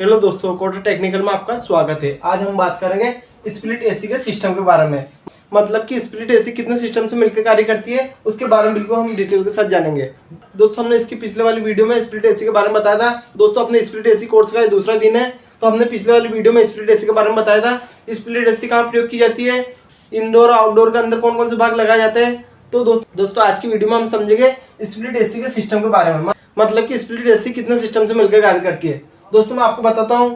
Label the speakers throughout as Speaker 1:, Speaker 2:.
Speaker 1: Hello दोस्तों, Kota technical में आपका स्वागत है। आज हम बात करेंगे स्प्लिट एसी के सिस्टम के बारे में। मतलब कि स्प्लिट एसी कितने सिस्टम से मिलकर कार्य करती है उसके बारे में बिल्कुल हम डिटेल के साथ जानेंगे। दोस्तों, हमने इसकी पिछले वाली वीडियो में स्प्लिट एसी के बारे में बताया था। दोस्तों, अपने स्प्लिट एसी कोर्स का दूसरा दिन है, तो हमने पिछले वाली वीडियो में स्प्लिट एसी के बारे में बताया था। स्प्लिट एसी कहाँ प्रयोग की जाती है, इंडोर आउटडोर के अंदर कौन कौन से भाग लगाए जाते हैं। तो दोस्तों आज की वीडियो में हम समझेंगे स्प्लिट एसी के सिस्टम के बारे में। मतलब कि स्प्लिट एसी कितने सिस्टम से मिलकर कार्य करती है। दोस्तों, मैं आपको बताता हूँ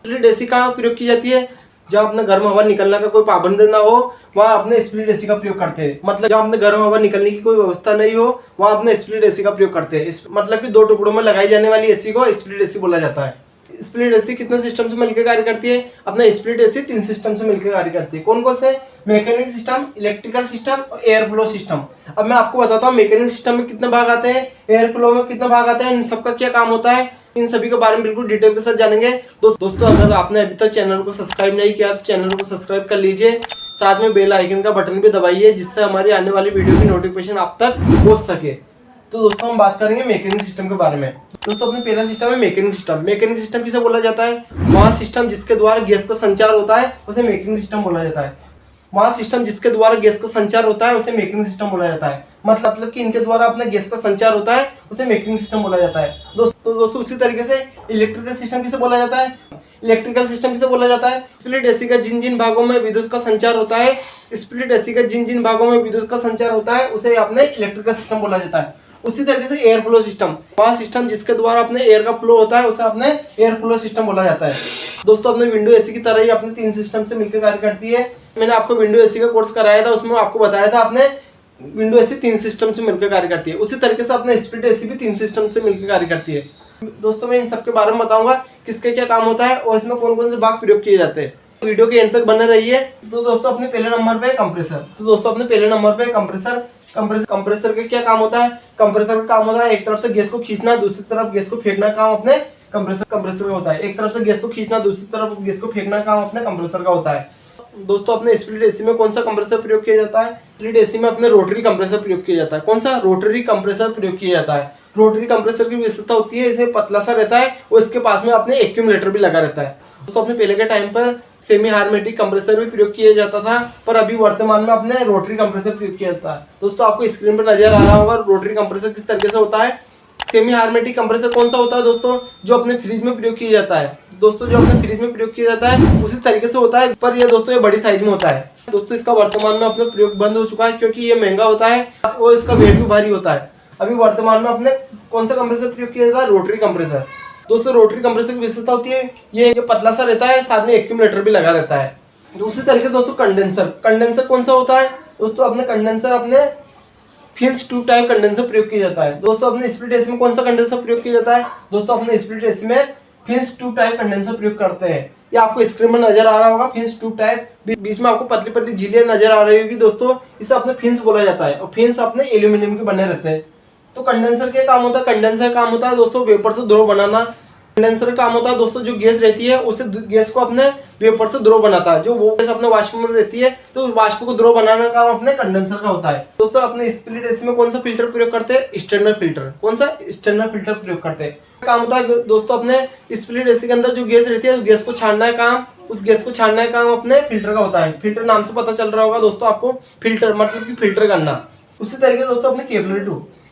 Speaker 1: स्प्लिट एसी कहाँ प्रयोग की जाती है। जहाँ अपने घर में हवा निकलने का कोई पाबंद ना हो वहाँ अपने स्प्लिट एसी का प्रयोग करते हैं। मतलब जहाँ अपने घर में हवा निकलने की कोई व्यवस्था नहीं हो वहाँ अपने स्प्लिट एसी का प्रयोग करते हैं। मतलब कि दो टुकड़ों में लगाई जाने वाली एसी को स्प्लिट एसी बोला जाता है। स्प्लिट एसी कितने सिस्टम से मिलकर कार्य करती है। अपना स्प्लिट एसी 3 सिस्टम से मिलकर कार्य करती है। कौन कौन से? मैकेनिक सिस्टम, इलेक्ट्रिकल सिस्टम और एयर फ्लो सिस्टम। अब मैं आपको बताता हूँ मैकेनिक सिस्टम में कितने भाग आते हैं, एयर फ्लो में कितने भाग आते हैं, इन सबका क्या काम होता है, इन सभी के बारे में बिल्कुल डिटेल के साथ जानेंगे। दोस्तों, अगर आपने अभी तक चैनल को सब्सक्राइब नहीं किया तो चैनल को सब्सक्राइब कर लीजिए। साथ में बेल आइकन का बटन भी दबाइए जिससे हमारी आने वाली वीडियो की नोटिफिकेशन आप तक पहुंच सके। तो दोस्तों, हम बात करेंगे मैकेनिक सिस्टम के बारे में। दोस्तों, अपने पहला सिस्टम है मैकेनिक सिस्टम। मैकेनिक सिस्टम किसे बोला जाता है? वहाँ सिस्टम जिसके द्वारा गैस का संचार होता है उसे मैकेनिक सिस्टम बोला जाता है। वहाँ सिस्टम जिसके द्वारा गैस का संचार होता है उसे मैकेनिक सिस्टम बोला जाता है। मतलब कि इनके द्वारा अपने गैस का संचार होता है उसे मैकेनिक सिस्टम बोला जाता है। दोस्तों उसी तरीके से इलेक्ट्रिकल सिस्टम किसे बोला जाता है? इलेक्ट्रिकल सिस्टम किसे बोला जाता है? स्प्लिट एसी का जिन जिन भागों में विद्युत का संचार होता है, स्प्लिट एसी का जिन जिन भागों में विद्युत का संचार होता है उसे अपने इलेक्ट्रिकल सिस्टम बोला जाता है। उसी तरीके से एयर फ्लो सिस्टम, वहाँ सिस्टम जिसके द्वारा अपने एयर का फ्लो होता है उसे अपने एयर फ्लो सिस्टम बोला जाता है। दोस्तों, अपने विंडो एसी की तरह ही अपने 3 सिस्टम से मिलकर कार्य करती है। मैंने आपको विंडो एसी का कोर्स कराया था, उसमें आपको बताया था अपने विंडो एसी 3 सिस्टम से मिलकर कार्य करती है। उसी तरीके से अपने स्प्लिट एसी भी 3 सिस्टम से मिलकर कार्य करती है। दोस्तों, मैं इन सबके बारे में बताऊंगा किसके क्या काम होता है और इसमें कौन कौन से भाग प्रयोग किए जाते हैं। वीडियो के एंड तक बने रहिए। तो दोस्तों, अपने पहले नंबर पे कंप्रेसर। तो दोस्तों, अपने पहले नंबर पे कंप्रेसर का क्या काम होता है? कंप्रेसर का काम होता है एक तरफ से गैस को खींचना, दूसरी तरफ गैस को फेंकना काम अपने कंप्रेसर का होता है। एक तरफ से गैस को खींचना, दूसरी तरफ गैस को फेंकना काम अपने कंप्रेसर का होता है। दोस्तों, अपने स्प्लिट एसी में कौन सा कंप्रेसर प्रयोग किया जाता है? स्प्लिट एसी में अपने रोटरी कंप्रेसर प्रयोग किया जाता है। कौन सा? रोटरी कंप्रेसर प्रयोग किया जाता है। रोटरी कंप्रेसर की विशेषता होती है इसे पतला सा रहता है और इसके पास में अपने एक्यूमुलेटर भी लगा रहता है। दोस्तों, अपने पहले के टाइम पर सेमी हार्मेटिक कंप्रेसर भी प्रयोग किया जाता था, पर अभी वर्तमान में अपने रोटरी कंप्रेसर प्रयोग किया जाता है। दोस्तों, आपको स्क्रीन पर नजर आ रहा होगा रोटरी कंप्रेसर किस तरीके से होता है। सेमी हार्मेटिक कंप्रेसर कौन सा होता है दोस्तों? जो अपने फ्रिज में प्रयोग किया जाता है। दोस्तों, जो अपने फ्रिज में प्रयोग किया जाता है उसी तरीके से होता है, पर ये दोस्तों ये बड़ी साइज में होता है। दोस्तों, इसका वर्तमान में अपने प्रयोग बंद हो चुका है क्योंकि ये महंगा होता है और इसका वेट भी भारी होता है। अभी वर्तमान में अपने कौन सा कंप्रेसर प्रयोग किया जाता है? Rotary compressor. दोस्तों, रोटरी कंप्रेसर की विशेषता होती है ये पतला सा रहता है, साथ में एक्यूमुलेटर भी लगा रहता है। दूसरी तरीके दोस्तों कंडेंसर कौन सा होता है? दोस्तों, अपने कंडेंसर अपने फिन्स ट्यूब टाइप कंडेंसर प्रयोग किया जाता है। दोस्तों, अपने स्प्लिट एसी में कौन सा कंडेंसर प्रयोग किया जाता है? दोस्तों, अपने स्प्लिट एसी में फिन्स ट्यूब टाइप कंडेंसर प्रयोग करते हैं। ये आपको स्क्रीन में नजर आ रहा होगा फिन्स ट्यूब टाइप, बीच में आपको पतली पतली झिल्लियां नजर आ रही होगी। दोस्तों, इसे अपने फिन्स बोला जाता है और फिन्स अपने एल्यूमिनियम के बने रहते हैं। तो कंडेंसर क्या काम होता है? कंडेंसर काम होता है दोस्तों वेपर से द्रव बनाना। कंडेंसर काम होता है दोस्तों जो गैस रहती है उसे गैस को अपने वेपर से द्रव बनाता है। जो वो गैस अपने वाष्प में रहती है तो वाष्प को द्रव बनाने का काम अपने कंडेंसर का होता है। दोस्तों, अपने स्प्लिट एसी में कौन सा फिल्टर प्रयोग करते हैं? Standard filter. कौन सा? स्टैंडर्ड फिल्टर प्रयोग करते हैं। काम होता है दोस्तों अपने स्प्लिट एसी के अंदर जो गैस रहती है उस गैस को छानना है काम, उस गैस को छानना है काम अपने फिल्टर का होता है। फिल्टर नाम से पता चल रहा होगा दोस्तों आपको, फिल्टर मतलब कि फिल्टर करना। उसी तरीके से दोस्तों अपने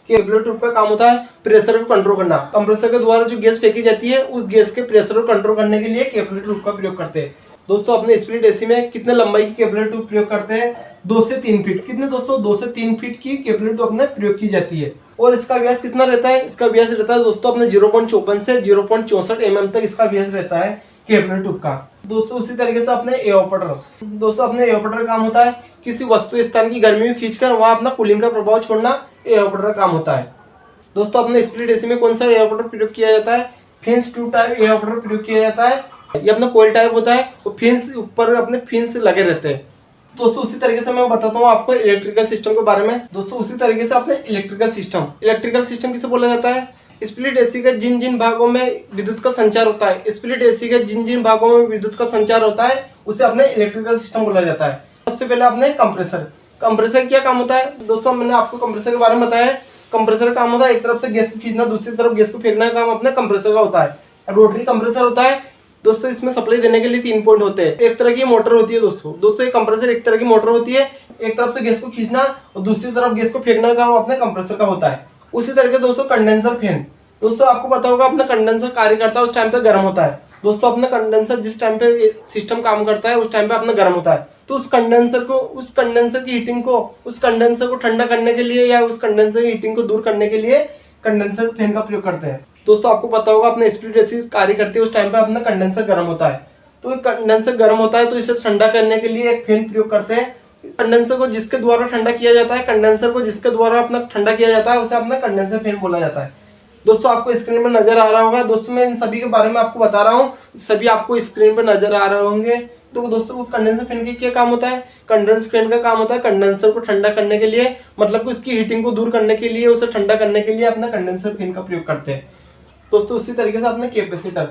Speaker 1: कैपिलरी ट्यूब का काम होता है प्रेशर को कंट्रोल करना। कंप्रेसर के द्वारा जो गैस फेंकी जाती है उस गैस के प्रेशर को कंट्रोल करने के लिए कैपिलरी ट्यूब का प्रयोग करते हैं। दोस्तों, अपने स्प्लिट एसी में कितने लंबाई की कैपिलरी ट्यूब प्रयोग करते हैं? 2 से 3 फीट। कितने दोस्तों? 2 से 3 फीट की कैपिलरी ट्यूब अपने प्रयोग की जाती है। और इसका व्यास कितना रहता है? इसका व्यास रहता है दोस्तों अपने 0.54 से 0.64 mm तक इसका व्यास रहता है कैपिलरी ट्यूब का। दोस्तों, उसी तरीके से अपने एवापोरेटर। दोस्तों, अपने एवापोरेटर काम होता है किसी वस्तु स्थान की गर्मी को खींचकर वहां अपना कूलिंग का प्रभाव छोड़ना, एवापोरेटर काम होता है। दोस्तों, अपने स्प्लिट एसी में कौन सा एवापोरेटर प्रयोग किया जाता है? फिन्स ट्यूब टाइप एवापोरेटर प्रयोग किया जाता है। ये अपना कोयल टाइप होता है और फिन्स ऊपर अपने फिन्स लगे रहते हैं। दोस्तों, उसी तरीके से मैं बताता हूँ आपको इलेक्ट्रिकल सिस्टम के बारे में। दोस्तों, उसी तरीके से अपने इलेक्ट्रिकल सिस्टम किसे बोला जाता है? स्प्लिट एसी के जिन जिन भागों में विद्युत का संचार होता है, स्प्लिट एसी के जिन जिन भागों में विद्युत का संचार होता है उसे अपने इलेक्ट्रिकल सिस्टम बोला जाता है। सबसे पहले अपने कंप्रेसर क्या काम होता है? दोस्तों, मैंने आपको कंप्रेसर के बारे में बताया है। कंप्रेसर का काम होता है एक तरफ से गैस को खींचना, दूसरी तरफ गैस को फेंकना का काम अपने कंप्रेसर का होता है। रोटरी कंप्रेसर होता है दोस्तों, इसमें सप्लाई देने के लिए 3 पॉइंट होते हैं। एक तरह की मोटर होती है दोस्तों ये कंप्रेसर एक तरह की मोटर होती है। एक तरफ से गैस को खींचना और दूसरी तरफ गैस को फेंकना का काम अपने कंप्रेसर का होता है। उसी तरीके दोस्तों कंडेंसर फैन, दोस्तों आपको पता होगा अपना कंडेंसर कार्य करता है उस टाइम पे गर्म होता है। दोस्तों अपना कंडेंसर जिस टाइम पे सिस्टम काम करता है उस टाइम पे अपना गर्म होता है, तो उस कंडेंसर की हीटिंग को, उस कंडेंसर को ठंडा करने के लिए या उस कंडेंसर की हीटिंग को दूर करने के लिए कंडेंसर फैन का प्रयोग करते हैं। दोस्तों आपको पता होगा अपना स्प्लिट एसी कार्य करती है उस टाइम पे अपना कंडेंसर गर्म होता है, तो कंडेंसर गर्म होता है तो इसे ठंडा करने के लिए एक फैन प्रयोग करते हैं। कंडेंसर को जिसके द्वारा ठंडा किया जाता है, कंडेंसर को जिसके द्वारा अपना ठंडा किया जाता है उसे अपना कंडेंसर फैन बोला जाता है। दोस्तों आपको स्क्रीन पर नजर आ रहा होगा, दोस्तों मैं इन सभी के बारे में आपको बता रहा हूँ, सभी आपको स्क्रीन पर नजर आ रहे होंगे। तो दोस्तों कंडेंसर फैन की क्या काम होता है, कंडेंसर फैन का काम होता है कंडेंसर को ठंडा करने के लिए, मतलब कि उसकी हीटिंग को दूर करने के लिए, उसे ठंडा करने के लिए अपना कंडेंसर फैन का प्रयोग करते हैं। दोस्तों उसी तरीके से अपने कैपेसिटर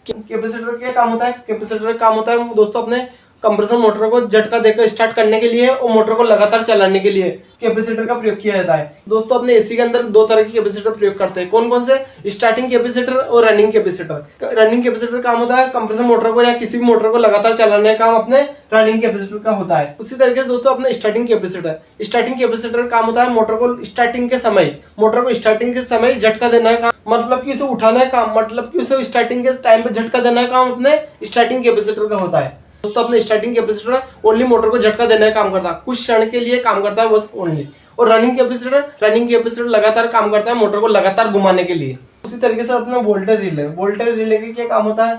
Speaker 1: का क्या काम होता है, कैपेसिटर का काम होता है दोस्तों अपने कंप्रेसर मोटर को झटका देकर स्टार्ट करने के लिए और मोटर को लगातार चलाने के लिए कैपेसिटर का प्रयोग किया जाता है। दोस्तों अपने एसी के अंदर 2 तरह के कैपेसिटर प्रयोग करते हैं, कौन कौन से, स्टार्टिंग कैपेसिटर और रनिंग कैपेसिटर। रनिंग कैपेसिटर काम होता है कंप्रेसर मोटर को या किसी भी मोटर को लगातार चलाने का काम अपने रनिंग कैपेसिटर का होता है। उसी तरीके से दोस्तों अपने स्टार्टिंग कैपेसिटर का काम होता है मोटर को स्टार्टिंग के समय झटका देना है काम, मतलब कि उसे उठाना है काम, मतलब कि उसे स्टार्टिंग के टाइम पे झटका देना है काम अपने स्टार्टिंग कैपेसिटर का होता है। दोस्तों अपने स्टार्टिंग कैपेसिटर ओनली मोटर को झटका देने का काम करता है, कुछ क्षण के लिए काम करता है बस ओनली। और रनिंग कैपेसिटर लगातार काम करता है मोटर को लगातार घुमाने के लिए। उसी तरीके से अपना वोल्टेज रिले का क्या काम होता है,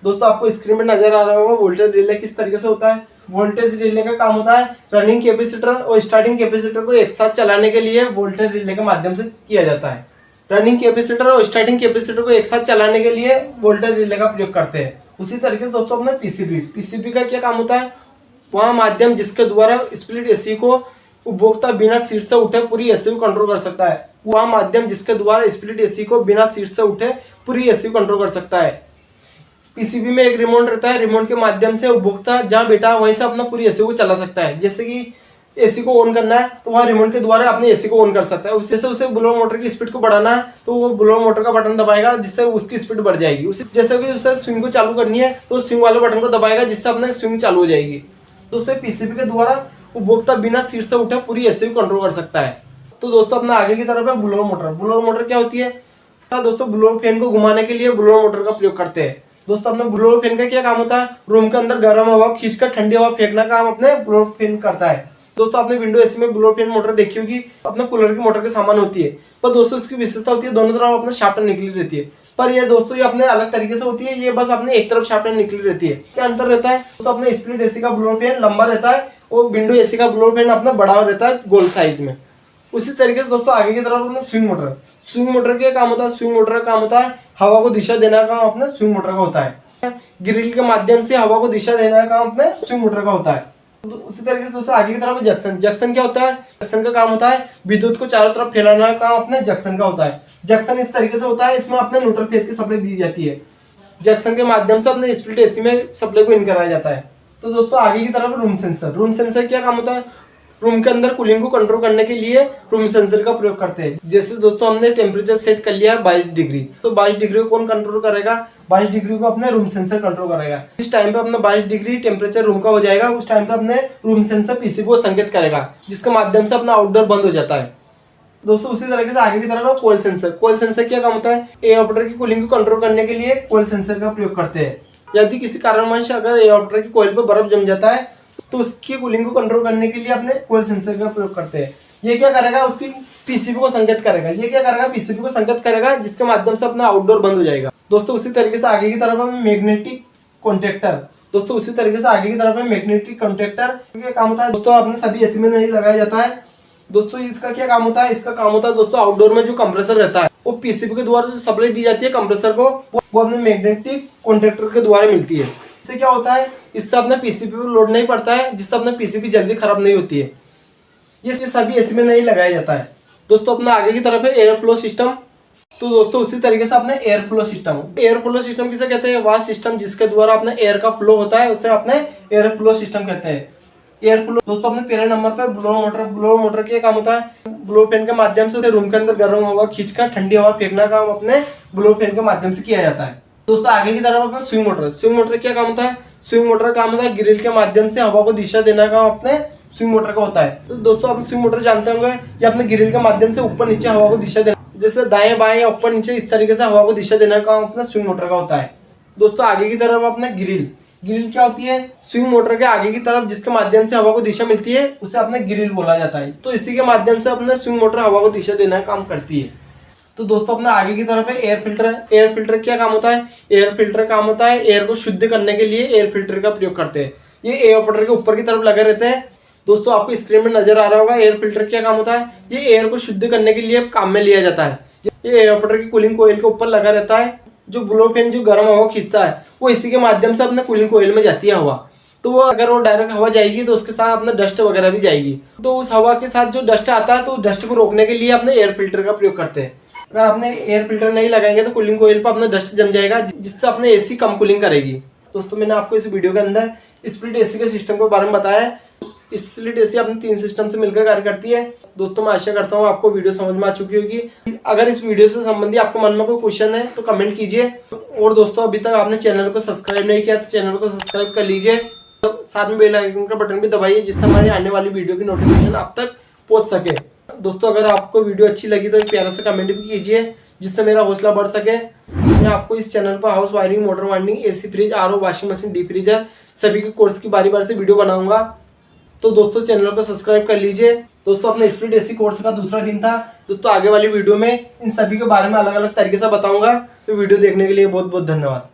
Speaker 1: दोस्तों आपको स्क्रीन पर नजर आ रहा होगा वोल्टेज रिले किस तरीके से होता है। वोल्टेज रिले का काम होता है रनिंग कैपेसिटर और स्टार्टिंग कैपेसिटर को एक साथ चलाने के लिए वोल्टेज रिले के माध्यम से किया जाता है। रनिंग कैपेसिटर और स्टार्टिंग कैपेसिटर को एक साथ चलाने के लिए वोल्टेज रिले का प्रयोग करते हैं। उसी तरीके से दोस्तों अपना पीसीबी का क्या काम होता है, वह माध्यम जिसके द्वारा स्प्लिट एसी को उपभोक्ता बिना सीट से उठे पूरी एसी को कंट्रोल कर सकता है। वह माध्यम जिसके द्वारा स्प्लिट एसी को बिना सीट से उठे पूरी एसी को कंट्रोल कर सकता है। पीसीबी में एक रिमोट रहता है, रिमोट के माध्यम से उपभोक्ता जहां बैठा वहीं से अपना पूरी एसी को चला सकता है। जैसे कि एसी को ऑन करना है तो वह रिमोट के द्वारा अपने एसी को ऑन कर सकता है। उससे उसे ब्लोअर मोटर की स्पीड को बढ़ाना है तो वो ब्लोअर मोटर का बटन दबाएगा जिससे उसकी स्पीड बढ़ जाएगी। उसे जैसे कि उसे स्विंग को चालू करनी है तो स्विंग वाले बटन को दबाएगा जिससे अपने स्विंग चालू हो जाएगी। दोस्तों पीसीबी के द्वारा उपभोक्ता बिना सीट से उठे पूरी एसी को कंट्रोल कर सकता है। तो दोस्तों अपना आगे की तरफ है ब्लोअर मोटर क्या होती है, दोस्तों ब्लोअर फैन को घुमाने के लिए ब्लोअर मोटर का प्रयोग करते हैं। दोस्तों अपने ब्लोअर फैन का क्या काम होता है, रूम के अंदर गर्म हवा खींचकर ठंडी हवा फेंकना काम अपने ब्लोअर फैन करता है। दोस्तों आपने विंडो एसी में ब्लोअर फैन मोटर देखी होगी, अपने कूलर की मोटर के समान होती है, पर दोस्तों इसकी विशेषता होती है दोनों तरफ अपना शाफ्ट निकली रहती है। पर ये दोस्तों ये अपने अलग तरीके से होती है, ये बस अपने एक तरफ शाफ्ट निकली रहती है। क्या अंतर रहता है, तो अपने स्प्लिट एसी का ब्लोअर फैन लंबा रहता है और विंडो एसी का ब्लोअर फैन अपना बड़ा रहता है गोल साइज में। उसी तरीके से दोस्तों आगे की तरफ अपना स्विंग मोटर का काम होता है, स्विंग मोटर का काम होता है हवा को दिशा देने का काम अपने स्विंग मोटर का होता है। ग्रिल के माध्यम से हवा को दिशा देने का काम अपने स्विंग मोटर का होता है। उसी तरीके से दोस्तों आगे की तरफ जंक्शन क्या होता है, जंक्शन का काम होता है विद्युत को चारों तरफ फैलाना का काम अपने जंक्शन का होता है। जंक्शन इस तरीके से होता है, इसमें अपने न्यूट्रल फेज की सप्लाई दी जाती है, जंक्शन के माध्यम से अपने स्प्लिट एसी में सप्लाई को इन कराया जाता है। तो दोस्तों आगे की तरफ रूम सेंसर क्या काम होता है, रूम के अंदर कूलिंग को कंट्रोल करने के लिए रूम सेंसर का प्रयोग करते हैं। जैसे दोस्तों हमने टेम्परेचर सेट कर लिया 22 डिग्री, तो 22 डिग्री को कौन कंट्रोल करेगा, 22 डिग्री को अपने रूम सेंसर कंट्रोल करेगा। इस टाइम पे अपना 22 डिग्री टेम्परेचर रूम का हो जाएगा, उस टाइम पे अपने रूम सेंसर पीसीबी को संकेत करेगा जिसके माध्यम से अपना आउटडोर बंद हो जाता है। दोस्तों उसी तरीके से आगे की तरफ कोयल सेंसर क्या काम होता है, एयर ऑपरेटर की कूलिंग को कंट्रोल करने के लिए कोयल सेंसर का प्रयोग करते हैं। यदि किसी कारणवश अगर एयर ऑपरेटर की कोयल पर बर्फ जम जाता है तो उसकी कूलिंग को कंट्रोल करने के लिए अपने कोयल सेंसर का प्रयोग करते हैं। ये क्या करेगा, उसकी पीसीबी को संकेत करेगा, पीसीबी को संकेत करेगा जिसके माध्यम से अपना आउटडोर बंद हो जाएगा। दोस्तों उसी तरीके से आगे की तरफ है मैग्नेटिक कॉन्टैक्टर क्या काम होता है, दोस्तों आपने सभी एसी में नहीं लगाया जाता है। दोस्तों इसका क्या काम होता है, इसका काम होता है दोस्तों आउटडोर में जो कंप्रेसर रहता है वो पीसीबी के द्वारा जो सप्लाई दी जाती है कंप्रेसर को वो अपने मैग्नेटिक कॉन्टैक्टर के द्वारा मिलती है। इससे क्या होता है, इससे अपने पीसीबी पर लोड नहीं पड़ता है जिससे अपने पीसीबी जल्दी खराब नहीं होती है। ये सभी एसी में नहीं लगाया जाता है। दोस्तों अपना आगे की तरफ है एयर फ्लो सिस्टम। तो दोस्तों उसी तरीके से अपने एयर फ्लो सिस्टम किसे कहते हैं, वह सिस्टम जिसके द्वारा अपने एयर का फ्लो होता है उसे अपने एयर फ्लो सिस्टम कहते हैं। एयर फ्लो दोस्तों अपने पहले नंबर पर ब्लोअर मोटर क्या काम होता है, ब्लोअर फैन के माध्यम से रूम के अंदर गर्म हवा खींचकर ठंडी हवा फेंकना काम अपने ब्लोअर फैन के माध्यम से किया जाता है। दोस्तों आगे की तरफ अपना स्विंग मोटर। स्विंग मोटर क्या काम होता है? स्विंग मोटर का काम होता है ग्रिल के माध्यम से हवा को दिशा देना का अपने स्विंग मोटर का होता है। तो दोस्तों आप स्विंग मोटर जानते होंगे, ये अपने ग्रिल के माध्यम से ऊपर नीचे हवा को दिशा देना, जैसे दाएं बाएं या ऊपर नीचे इस तरीके से हवा को दिशा देना का अपना स्विंग मोटर का होता है। दोस्तों आगे की तरफ अपना ग्रिल। ग्रिल क्या होती है? स्विंग मोटर के आगे की तरफ जिसके माध्यम से हवा को दिशा मिलती है उसे अपने ग्रिल बोला जाता है। तो इसी के माध्यम से अपने स्विंग मोटर हवा को दिशा देना का काम करती है। तो दोस्तों अपना आगे की तरफ है एयर फिल्टर। एयर फिल्टर क्या काम होता है? एयर फिल्टर काम होता है एयर को शुद्ध करने के लिए एयर फिल्टर का प्रयोग करते हैं। ये एयरपोर्टर के ऊपर की तरफ लगे रहते हैं। दोस्तों आपको स्क्रीन में नजर आ रहा होगा एयर फिल्टर क्या काम होता है? ये एयर को शुद्ध करने के लिए काम में लिया जाता है। ये एयरपोर्टर की कूलिंग कोयल के ऊपर लगा रहता है। जो ब्लो फैन जो गर्म हवा खींचता है वो इसी के माध्यम से अपने कूलिंग कोयल में जाती है हवा। तो वो अगर वो डायरेक्ट हवा जाएगी तो उसके साथ अपना डस्ट वगैरह भी जाएगी। तो उस हवा के साथ जो डस्ट आता है तो डस्ट को रोकने के लिए अपने एयर फिल्टर का प्रयोग करते हैं। अगर आपने एयर फिल्टर नहीं लगाएंगे तो कूलिंग कोयल पर अपना डस्ट जम जाएगा, जिससे अपने एसी कम कूलिंग करेगी। दोस्तों मैंने आपको इस वीडियो के अंदर स्प्लिट एसी के सिस्टम के बारे में बताया है। स्प्लिट एसी अपने 3 सिस्टम से मिलकर कार्य करती है। दोस्तों मैं आशा करता हूँ आपको वीडियो समझ में आ चुकी होगी। अगर इस वीडियो से संबंधी आपको मन में कोई क्वेश्चन है तो कमेंट कीजिए। और दोस्तों अभी तक आपने चैनल को सब्सक्राइब नहीं किया तो चैनल को सब्सक्राइब कर लीजिए। तो साथ में बेल आइकन का बटन भी दबाइए, जिससे हमारी आने वाली वीडियो की नोटिफिकेशन आप तक पहुंच सके। दोस्तों अगर आपको वीडियो अच्छी लगी तो एक प्यारा सा कमेंट भी कीजिए, जिससे मेरा हौसला बढ़ सके। मैं आपको इस चैनल पर house wiring, motor winding, AC, fridge, RO, washing machine, deep freezer सभी के कोर्स की बारी बारी से वीडियो बनाऊंगा। तो दोस्तों चैनल को सब्सक्राइब कर लीजिए। दोस्तों अपने स्प्लिट एसी कोर्स का दूसरा दिन था। दोस्तों आगे वाली वीडियो में इन सभी के बारे में अलग अलग तरीके से बताऊंगा। तो वीडियो देखने के लिए बहुत बहुत धन्यवाद।